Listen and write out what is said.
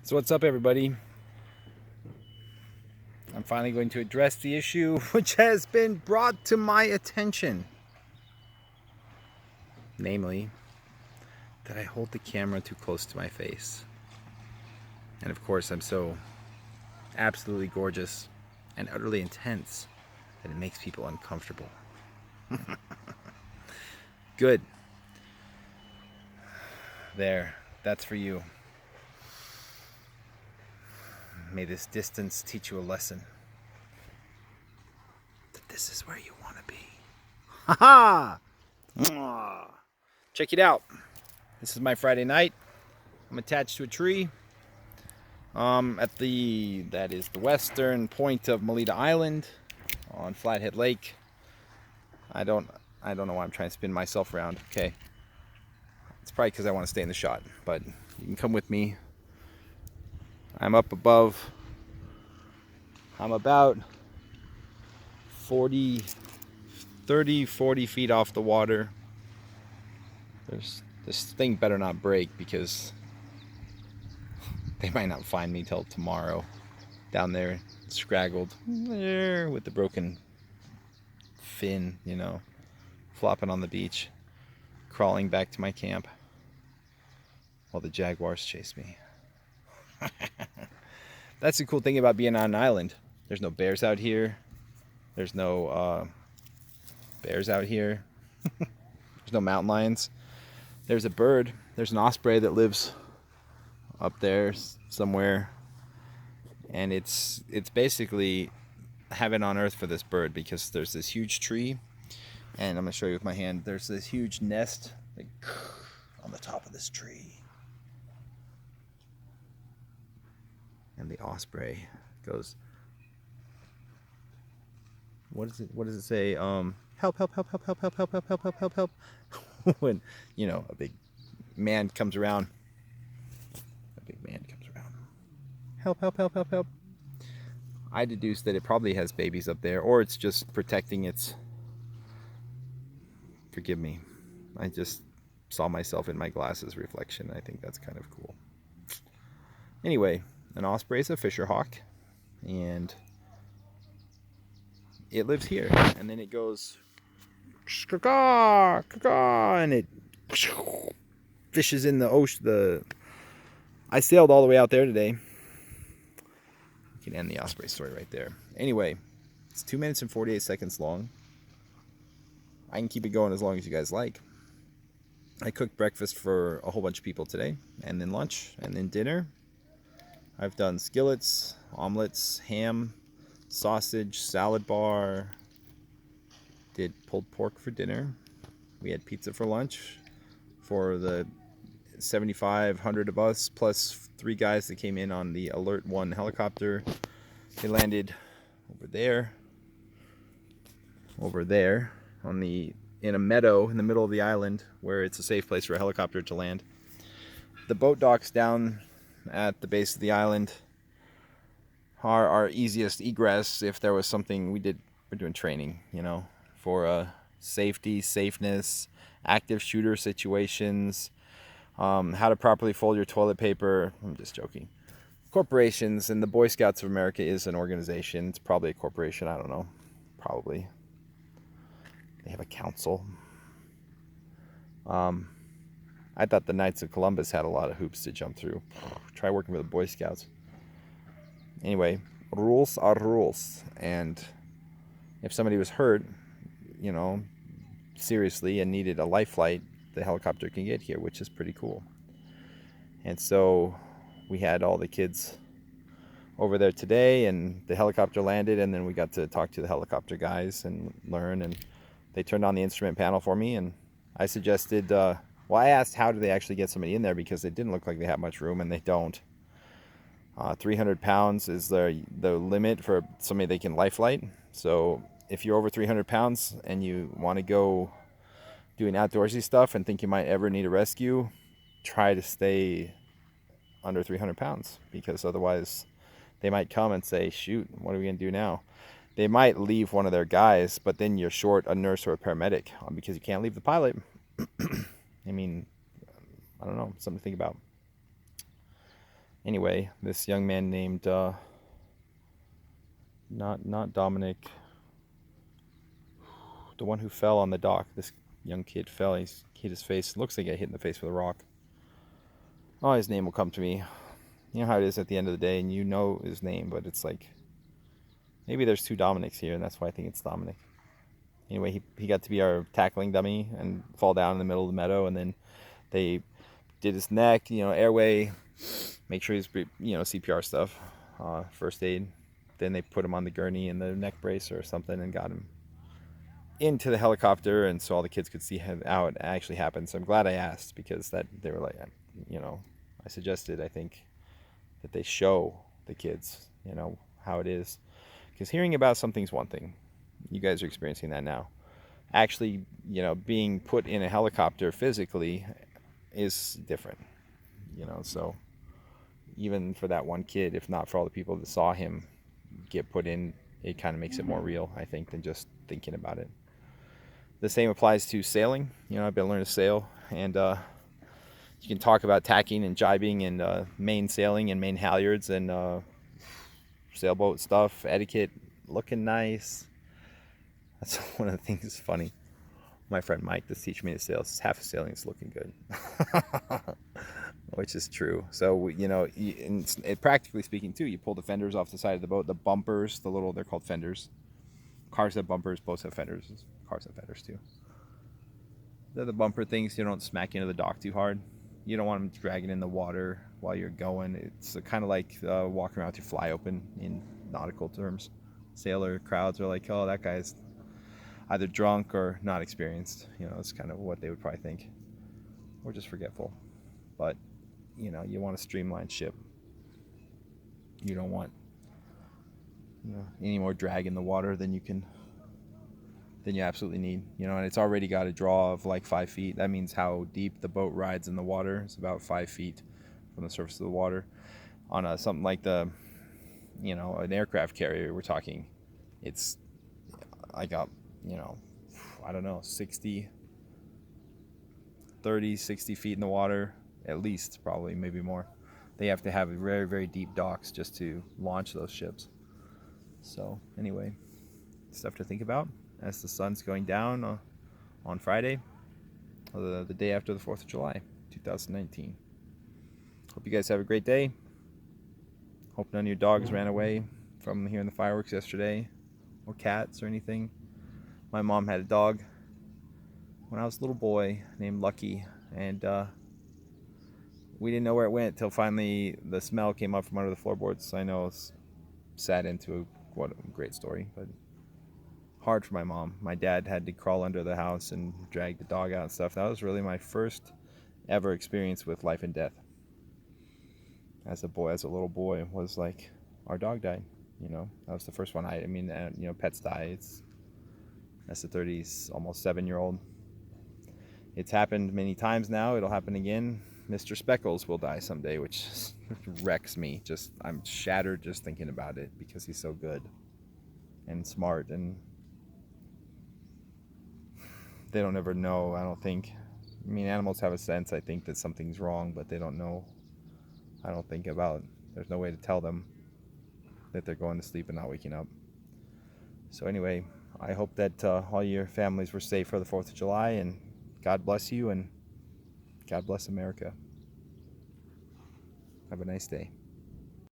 So what's up, everybody? I'm finally going to address the issue which has been brought to my attention. Namely, that I hold the camera too close to my face. And of course, I'm so absolutely gorgeous and utterly intense that it makes people uncomfortable. Good. There. That's for you. May this distance teach you a lesson. That this is where you want to be. Ha ha! Check it out. This is my Friday night. I'm attached to a tree. That is the western point of Melita Island on Flathead Lake. I don't know why I'm trying to spin myself around. Okay. It's probably because I want to stay in the shot, but you can come with me. I'm up above. I'm about 40 feet off the water. This thing better not break because they might not find me till tomorrow. Down there, scraggled there with the broken fin, flopping on the beach, crawling back to my camp while the jaguars chase me. That's the cool thing about being on an island. There's no bears out here. There's no bears out here. There's no mountain lions. There's a bird. There's an osprey that lives up there somewhere. And it's basically heaven on earth for this bird because there's this huge tree. And I'm going to show you with my hand. There's this huge nest on the top of this tree. And the osprey goes, what does it say? Help, help, help, help, help, help, help, help, help, help, help, help. When, a big man comes around. Help, help, help, help, help. I deduced that it probably has babies up there, or it's just protecting its... Forgive me. I just saw myself in my glasses reflection. I think that's kind of cool. Anyway, an osprey is a fisher hawk, and it lives here. And then it goes... and it fishes in the ocean. I sailed all the way out there today. You can end the osprey story right there. Anyway, it's 2 minutes and 48 seconds long. I can keep it going as long as you guys like. I cooked breakfast for a whole bunch of people today, and then lunch, and then dinner. I've done skillets, omelets, ham, sausage, salad bar. Did pulled pork for dinner. We had pizza for lunch for the 7,500 of us, plus 3 guys that came in on the Alert 1 helicopter. They landed over there, in a meadow in the middle of the island where it's a safe place for a helicopter to land. The boat docks down at the base of the island are our easiest egress if there was something we're doing training, for safety, safeness, active shooter situations, how to properly fold your toilet paper. I'm just joking. Corporations, and the Boy Scouts of America is an organization. It's probably a corporation. I don't know. Probably. They have a council. I thought the Knights of Columbus had a lot of hoops to jump through. Try working with the Boy Scouts. Anyway, rules are rules. And if somebody was hurt, seriously, and needed a life flight, the helicopter can get here, which is pretty cool. And so we had all the kids over there today, and the helicopter landed, and then we got to talk to the helicopter guys and learn, and they turned on the instrument panel for me, and I suggested, I asked how do they actually get somebody in there, because it didn't look like they had much room, and they don't. 300 pounds is the limit for somebody they can life flight. So if you're over 300 pounds and you want to go doing outdoorsy stuff and think you might ever need a rescue, try to stay under 300 pounds, because otherwise they might come and say, shoot, what are we going to do now? They might leave one of their guys, but then you're short a nurse or a paramedic because you can't leave the pilot. I mean, I don't know, something to think about. Anyway, this young man named not Dominic, the one who fell on the dock. This young kid fell. He's hit his face. Looks like he got hit in the face with a rock. Oh, his name will come to me. You know how it is at the end of the day, and you know his name, but it's like maybe there's two Dominics here, and that's why I think it's Dominic. Anyway, he got to be our tackling dummy and fall down in the middle of the meadow, and then they did his neck, airway, make sure he's, CPR stuff, first aid. Then they put him on the gurney and the neck brace or something and got him into the helicopter, and so all the kids could see how it actually happened. So I'm glad I asked, because that they were like, I suggested, I think, that they show the kids, how it is. Because hearing about something's one thing. You guys are experiencing that now. Actually, being put in a helicopter physically is different. So even for that one kid, if not for all the people that saw him get put in, it kind of makes it more real, I think, than just thinking about it. The same applies to sailing. I've been learning to sail, and you can talk about tacking and jibing and main sailing and main halyards and sailboat stuff, etiquette, looking nice. That's one of the things that's funny. My friend Mike that's teaching me to sail says half of sailing is looking good, which is true. So, practically speaking too, you pull the fenders off the side of the boat, the bumpers, they're called fenders. Cars have bumpers, boats have fenders. Cars have fenders too. They're the bumper things. You don't smack into the dock too hard. You don't want them dragging in the water while you're going. It's kind of like walking around with your fly open in nautical terms. Sailor crowds are like, oh, that guy's either drunk or not experienced. It's kind of what they would probably think, or just forgetful. But you want a streamlined ship. You don't want any more drag in the water than you absolutely need. And it's already got a draw of like 5 feet. That means how deep the boat rides in the water. It's about 5 feet from the surface of the water. On something like an aircraft carrier, we're talking, it's like up, I don't know, 60 feet in the water, at least, probably, maybe more. They have to have very, very deep docks just to launch those ships. So anyway, stuff to think about as the sun's going down on Friday, the day after the 4th of July, 2019. Hope you guys have a great day. Hope none of your dogs ran away from hearing the fireworks yesterday, or cats or anything. My mom had a dog when I was a little boy named Lucky, and we didn't know where it went till finally the smell came up from under the floorboards. I know it's sad into what a great story, but hard for my mom. My dad had to crawl under the house and drag the dog out and stuff. That was really my first ever experience with life and death. As a little boy, was like, our dog died. That was the first one. Pets die. That's the 30s, almost 7-year-old. It's happened many times now. It'll happen again. Mr. Speckles will die someday, which wrecks me. I'm shattered just thinking about it, because he's so good and smart, and they don't ever know, I don't think. Animals have a sense, I think, that something's wrong, but they don't know. I don't think there's no way to tell them that they're going to sleep and not waking up. So anyway, I hope that all your families were safe for the 4th of July, and God bless you, and God bless America. Have a nice day.